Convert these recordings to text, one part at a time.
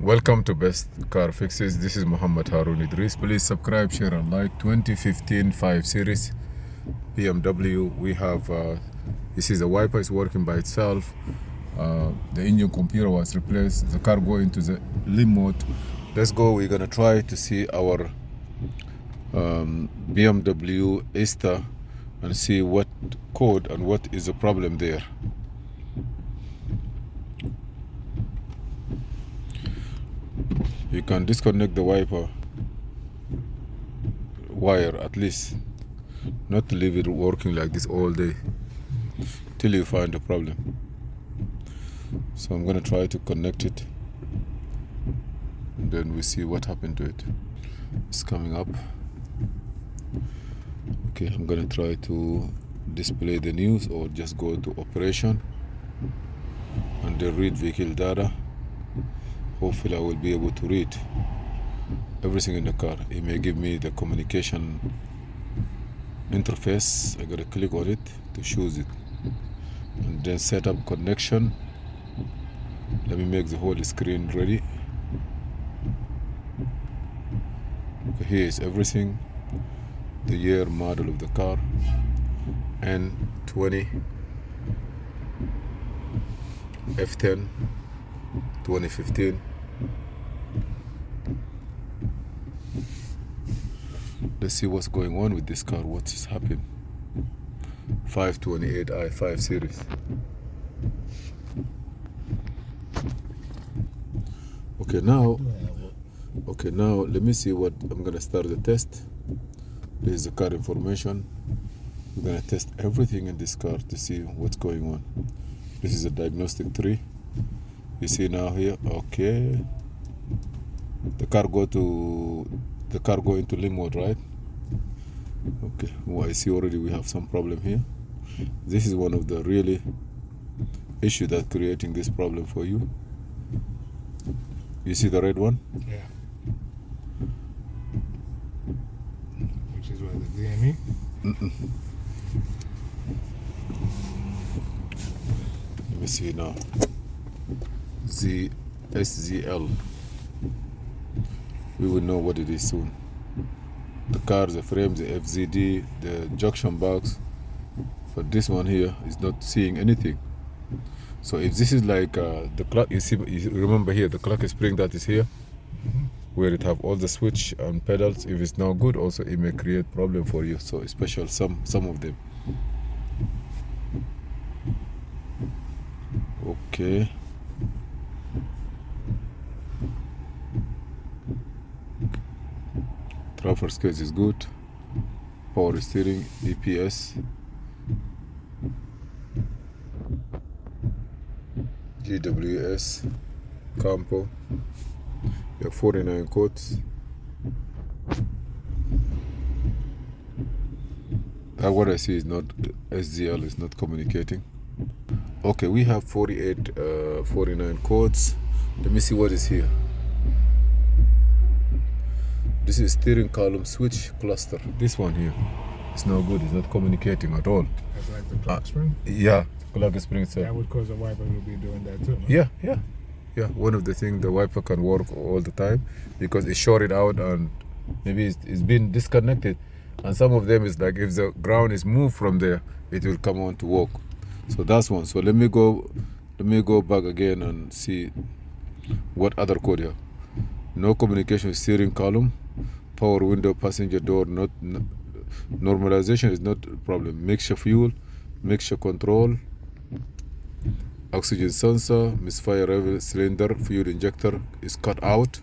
Welcome to Best Car Fixes. This is Muhammad Harun Idris. Please subscribe, share and like. 2015 5 Series BMW. We have, this is the wiper is working by itself. The engine computer was replaced. The car go into the limb mode. Let's go. We're gonna try to see our BMW Esta and see what code and what is the problem there. You can disconnect the wiper wire at least, not to leave it working like this all day till you find the problem. So I'm gonna try to connect it and then we see what happened to it. It's coming up. Okay, I'm gonna try to display the news or just go to operation and then read vehicle data. Hopefully I will be able to read everything in the car. It may give me the communication interface. I gotta click on it to choose it and then set up connection. Let me make the whole screen ready. Okay, here is everything. The year, model of the car, N20 F10 2015. Let's see what's going on with this car. What is happening? 528i 5 Series. Okay, now let me see what I'm gonna start the test. This is the car information. We're gonna test everything in this car to see what's going on. This is a diagnostic tree. You see now here, okay. The car go into limb mode, right? Okay. Well, I see already we have some problem here. This is one of the really issue that creating this problem for you. You see the red one? Yeah. Which is what, the DME? Let me see now. SZL. We will know what it is soon. The car, the frame, the FZD, the junction box. But this one here is not seeing anything. So if this is like the clock, you remember here the clock spring that is here, where it have all the switch and pedals. If it's not good, also it may create problem for you. So especially some of them. Okay. Traverse case is good. Power steering, EPS, GWS, Campo. You have 49 codes. What I see is not SZL is not communicating. Okay, we have 49 codes. Let me see what is here. This is steering column switch cluster. This one here is no good. It's not communicating at all. That's like the clock spring? Yeah, clock spring. So That would cause the wiper to be doing that too, no? Yeah. One of the things, the wiper can work all the time because it shorted out and maybe it's been disconnected. And some of them is like if the ground is moved from there, it will come on to work. So that's one. So let me go back again and see what other code you have. No communication with steering column, power window, passenger door. Not normalization is not a problem. Mixture fuel, mixture control, oxygen sensor, misfire rev cylinder, fuel injector is cut out,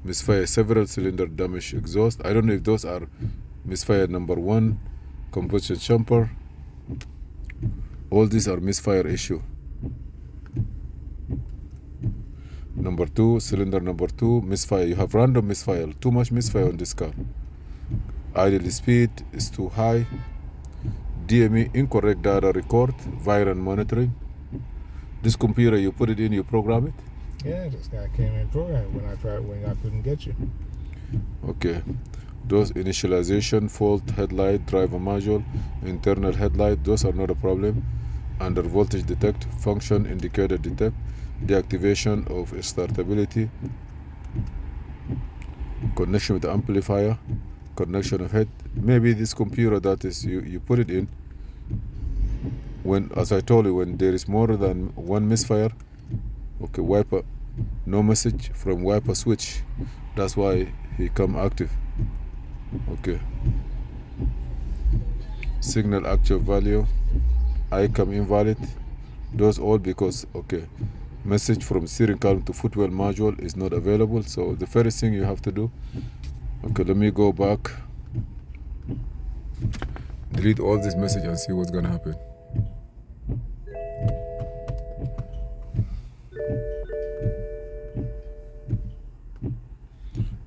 misfire several cylinder damage exhaust. I don't know if those are misfire number 1, combustion chamber. All these are misfire issue. Number 2, cylinder number 2, misfire. You have random misfire, too much misfire on this car. Idle speed is too high. DME incorrect data record, variant monitoring. This computer, you put it in, you program it? Yeah, this guy came in programmed when I couldn't get you. Okay. Those initialization, fault, headlight, driver module, internal headlight, those are not a problem. Under voltage detect, function indicator detect. deactivation of startability, connection with the amplifier, connection of head. Maybe this computer that is you put it in, when, as I told you, when there is more than one misfire, okay, wiper, no message from wiper switch, that's why he come active. Okay, signal actual value, ICAM invalid, those all because, okay, message from steering column to footwell module is not available. So the first thing you have to do, okay, let me go back, delete all this message and see what's gonna happen.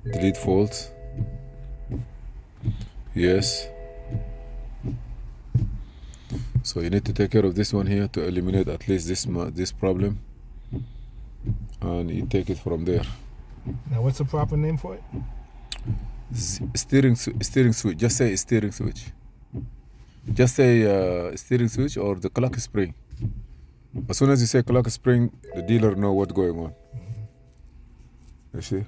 Delete faults. Yes. So you need to take care of this one here to eliminate at least this problem, and you take it from there. Now, what's the proper name for it? Steering switch. Just say steering switch. Just say steering switch or the clock spring. As soon as you say clock spring, the dealer know what's going on. You see?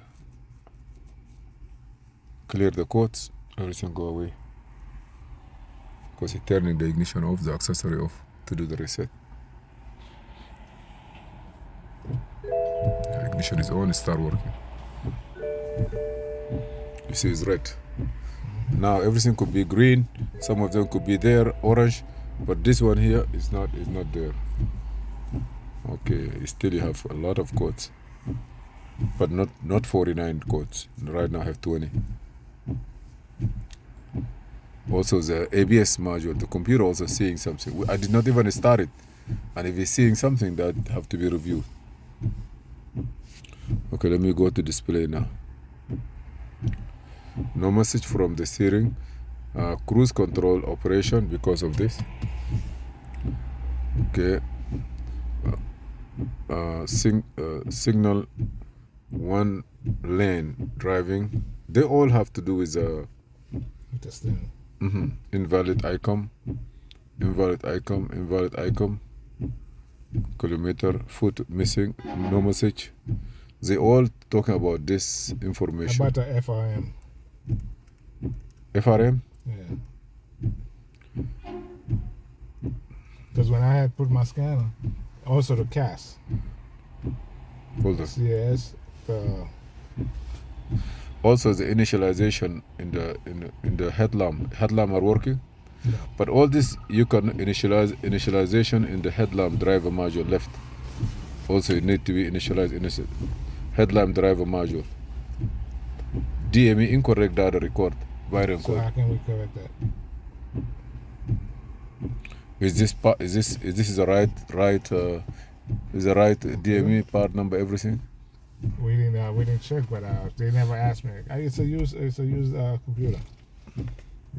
Clear the codes, everything go away. Because he's turning the ignition off, the accessory off to do the reset. The ignition is on, start working. You see it's red. Now everything could be green, some of them could be there, orange, but this one here is not there. Okay, still you have a lot of codes, but not 49 codes. Right now I have 20. Also the ABS module, the computer also seeing something. I did not even start it, and if it's seeing something, that have to be reviewed. Okay, let me go to display now. No message from the steering, cruise control operation because of this. Okay, signal one lane driving. They all have to do with Interesting. Invalid ICAM, kilometer, foot missing, no message. They all talking about this information. How about the FRM? FRM? Yeah. Because when I had put my scanner, also the CAS. Hold on. CAS. Also the initialization in the headlamp are working. No. But all this you can initialization in the headlamp driver module left. Also it need to be initialized headlamp driver module. DME incorrect data record. Byron So code. how can we correct that? Is this the right DME part number everything? We didn't check, but they never asked me. It's a used computer.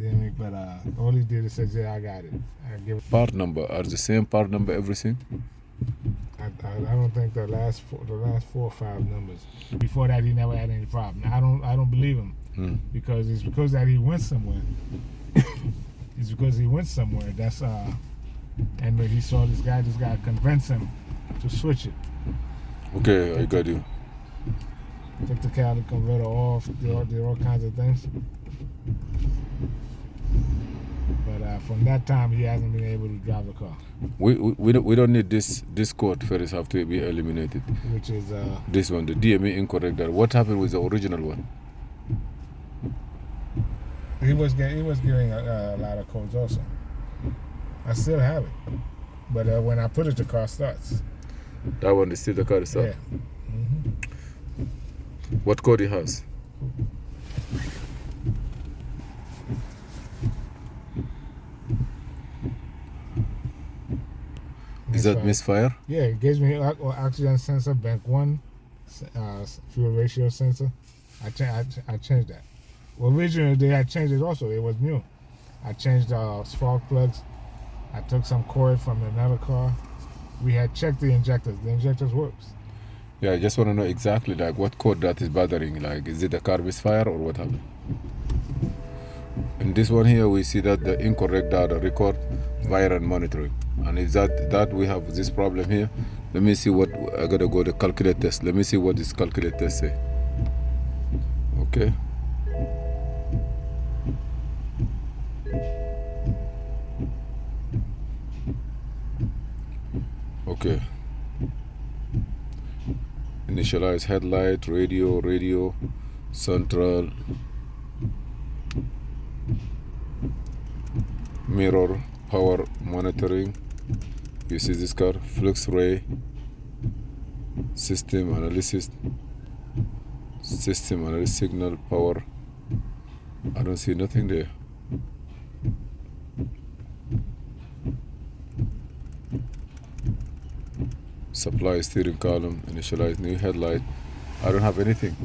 Yeah, but all he did is say, "Yeah, I got it." I give it. Part number are the same part number everything. I don't think the last 4 or 5 numbers. Before that, he never had any problem. I don't believe him because it's because that he went somewhere. It's because he went somewhere. That's and when he saw this guy convince him to switch it. Okay, I got you. Took the catalytic converter off. Did all kinds of things. But from that time, he hasn't been able to drive the car. We don't need this code first have to be eliminated. Which is this one, the DME incorrect. What happened with the original one? he was giving a lot of codes also. I still have it, but when I put it, the car starts. That one is still the car start. Yeah. What code he has? Is that misfire? Yeah, it gives me oxygen sensor, bank 1, fuel ratio sensor. I changed that. Well, originally I changed it also. It was new. I changed spark plugs. I took some cord from another car. We had checked the injectors. The injectors works. Yeah, I just want to know exactly like what code that is bothering. Like, is it a car misfire or what happened? In this one here, we see that the incorrect data record via monitoring. And if that we have this problem here, Let me see what I gotta go to calculate test. Let me see what this calculate test say. Okay. Okay. Initialize headlight, radio, central, mirror, power monitoring. You see this car, flux ray, system analysis, signal, power. I don't see nothing there. Supply steering column, initialize new headlight. I don't have anything.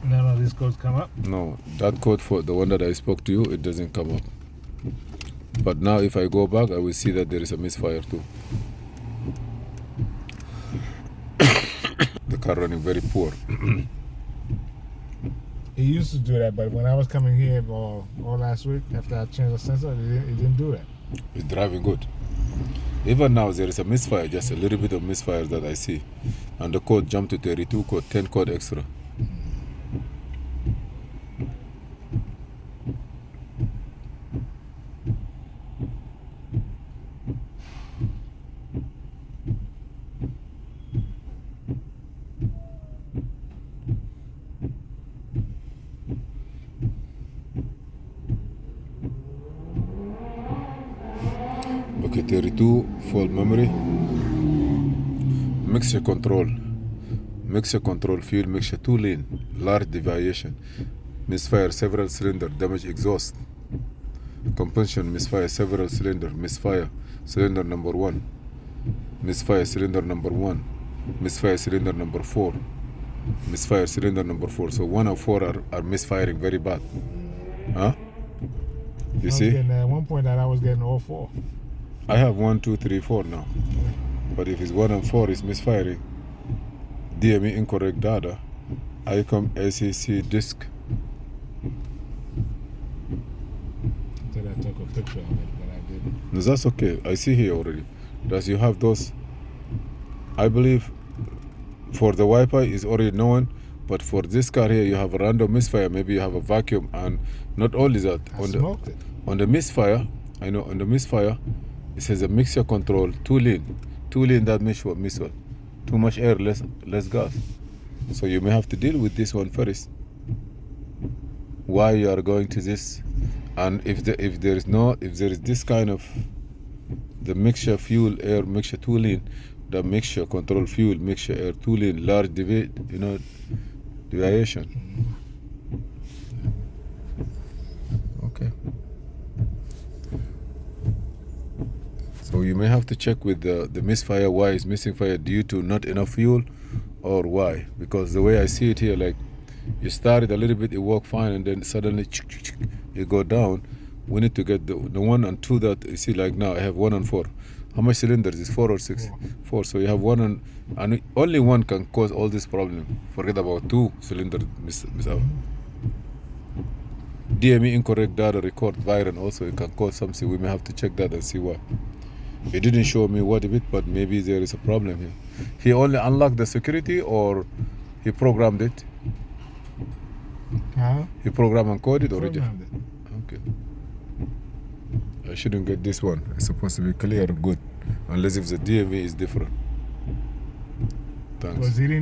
None of these codes come up? No, that code for the one that I spoke to you, it doesn't come up. But now if I go back, I will see that there is a misfire too. The car running very poor. It used to do that, but when I was coming here all last week, after I changed the sensor, it didn't do that. It's driving good. Even now there is a misfire, just a little bit of misfire that I see. And the code jumped to 32 code, 10 code extra. Okay, 32 full memory. Mixture control, fuel mixture, 2 lane, large deviation, misfire, several cylinder, damage exhaust, compulsion, misfire, several cylinder, misfire, cylinder number 1, misfire, cylinder number 1, misfire, cylinder number 4, misfire, cylinder number 4. So 1 and 4 are misfiring very bad. Huh? You see? At one point that I was getting all 4. I have 1, 2, 3, 4 now. But if it's 1 and 4 is misfiring, DME incorrect data, ICOM ACC disk. Until I took a picture of it, but I didn't. No, that's okay. I see here already. Does you have those? I believe for the Wi-Fi is already known, but for this car here you have a random misfire. Maybe you have a vacuum, and not only that, on the misfire, I know on the misfire, it says a mixture control, 2 lane. 2 lane, that means what? Too much air, less gas. So you may have to deal with this one first. Why you are going to this? And if there is this kind of the mixture fuel air mixture 2 lane, the mixture control fuel mixture air 2 lane, large deviation. Okay. So you may have to check with the misfire, why is missing fire, due to not enough fuel, or why? Because the way I see it here, like you started a little bit, it worked fine, and then suddenly it go down. We need to get the 1 and 2 that you see. Like now I have 1 and 4. How much cylinders is 4 or 6? 4. So you have 1 and only 1 can cause all this problem. Forget about 2 cylinder miss out. DME incorrect data record virus also, it can cause something. We may have to check that and see why. It didn't show me what of it, but maybe there is a problem here. He only unlocked the security, or he programmed it? Huh? He programmed and coded already? Programmed it. Okay. I shouldn't get this one. It's supposed to be clear, good. Unless if the DME is different. Thanks. Was he didn't